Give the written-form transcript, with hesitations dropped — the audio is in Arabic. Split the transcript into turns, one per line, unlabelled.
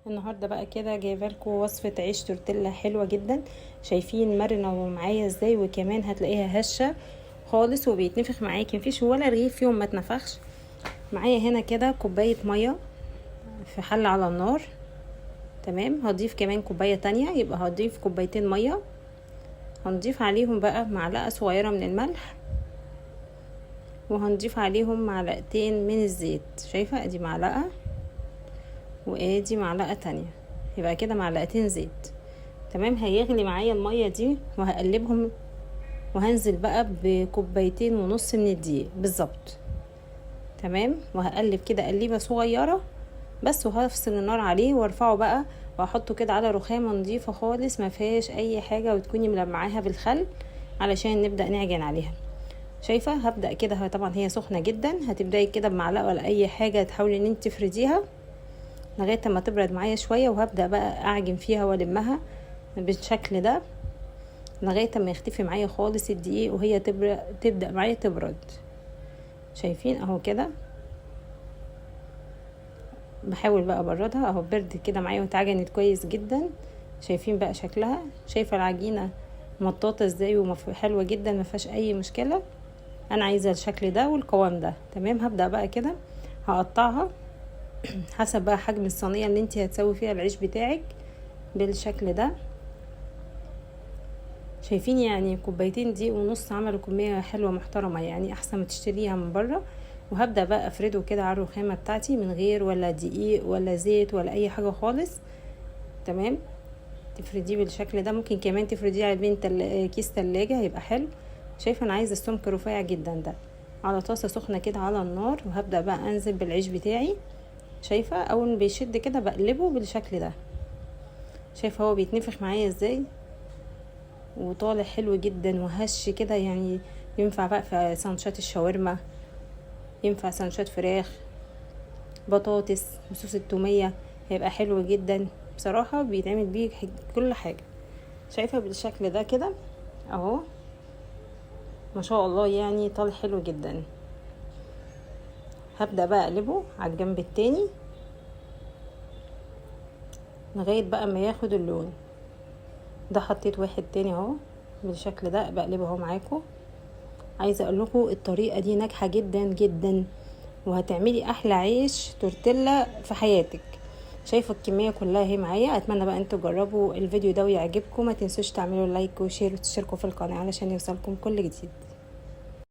النهارده بقى كده جايبه لكم وصفه عيش تورتيلا حلوه جدا. شايفين مرنه معايا ازاي، وكمان هتلاقيها هشه خالص وبيتنفخ معاكي، مفيش ولا رغيف فيهم ما اتنفخش معايا. هنا كده كوبايه ميه في حله على النار. تمام، هضيف كمان كوبايه تانية، يبقى هضيف كوبايتين ميه. هنضيف عليهم بقى معلقه صغيره من الملح، وهنضيف عليهم معلقتين من الزيت. شايفه ادي معلقه وادي معلقه تانية، يبقى كده معلقتين زيت. تمام، هيغلي معايا الميه دي وهقلبهم، وهنزل بقى بكوبايتين ونص من الدقيق بالظبط. تمام، وهقلب كده قليبه صغيره بس، وهفصل النار عليه وارفعه بقى واحطه كده على رخامه نظيفه خالص ما فيهاش اي حاجه، وتكوني ملمعاها بالخل علشان نبدا نعجن عليها. شايفه هبدا كده، طبعا هي سخنه جدا، هتبداي كده بمعلقه ولا اي حاجه تحاولي ان انت تفرديها لغايه ما تبرد معايا شويه، وهبدا بقى اعجن فيها والمها بالشكل ده لغايه ما يختفي معايا خالص الدقيق، وهي تبدا معايا تبرد. شايفين اهو كده، بحاول بقى ابردها اهو، بردت كده معايا واتعجنت كويس جدا. شايفين بقى شكلها، شايفه العجينه مطاطه ازاي وحلوه جدا، ما فيهاش اي مشكله. انا عايزه الشكل ده والقوام ده. تمام، هبدا بقى كده هقطعها حسب بقى حجم الصينيه اللي انت هتسوي فيها العيش بتاعك بالشكل ده. شايفين يعني كوبايتين دي ونص عملوا كميه حلوه محترمه، يعني احسن ما تشتريها من بره. وهبدا بقى افرده كده على الرخامه بتاعتي من غير ولا دقيق ولا زيت ولا اي حاجه خالص. تمام، تفرديه بالشكل ده، ممكن كمان تفرديه على بين كيس تلاجة هيبقى حلو. شايفه انا عايزه السمك رفيع جدا ده، على طاسه سخنه كده على النار، وهبدا بقى انزل بالعيش بتاعي. شايفه اول ما بيشد كده بقلبه بالشكل ده. شايفه هو بيتنفخ معايا ازاي وطالع حلو جدا وهش كده، يعني ينفع بقى في سندوتشات الشاورما، ينفع سندوتشات فراخ، بطاطس، بصوص التومية، هيبقى حلو جدا بصراحة، بيتعمل بيه كل حاجة. شايفة بالشكل ده كده اهو، ما شاء الله يعني طالع حلو جدا. هبدأ بقى اقلبه على الجنب التاني لغاية بقى ما ياخد اللون ده. حطيت واحد تاني اهو بالشكل ده، بقلبه اهو معاكم. عايزه اقول لكم الطريقه دي ناجحه جدا جدا، وهتعملي احلى عيش تورتيلا في حياتك. شايفه الكميه كلها اهي معايا. اتمنى بقى انتوا تجربوا الفيديو ده ويعجبكم. ما تنسوش تعملوا لايك وشير وتشتركوا في القناه علشان يوصلكم كل جديد.